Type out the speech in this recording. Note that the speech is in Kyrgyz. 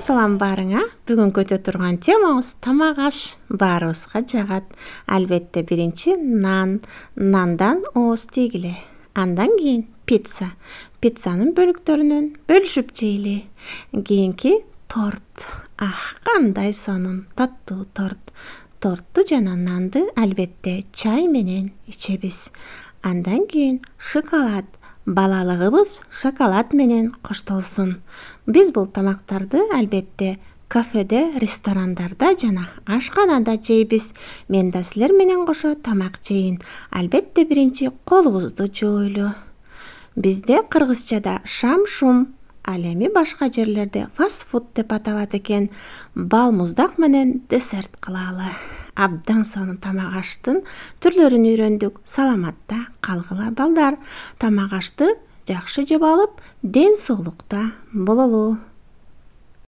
Салам барыңа. Бүгүн көтө турган темабыз тамак аш баарыбызга жагат. Албетте биринчи нан, нандан ооз тийгиле. Андан кийин пицца. Пиццанын бөлүктөрүнөн бөлүшүп жейли. Кийинки торт. Кандай сонун таттуу торт. Торту жана нанды албетте чай менен ичебиз. Андан кийин шоколад. Балалыгыбыз шоколад менен коштолсун. Биз бул тамактарды албетте кафеде, ресторандарда жана ашканада жейбиз. Мен да силер менен кошо тамак жейин. Албетте биринчи колубузду жууйлу. Бизде кыргызчада шам-шум, ал эми башка жерлерде фастфуд деп аталат экен. Бал муздак менен десерт кылалы. Абдан сонун тамак аштын түрлөрүн үйрөндүк. Саламатта калгыла балдар. Тамак ашты жакшы жеп алып, ден соолукта бололу.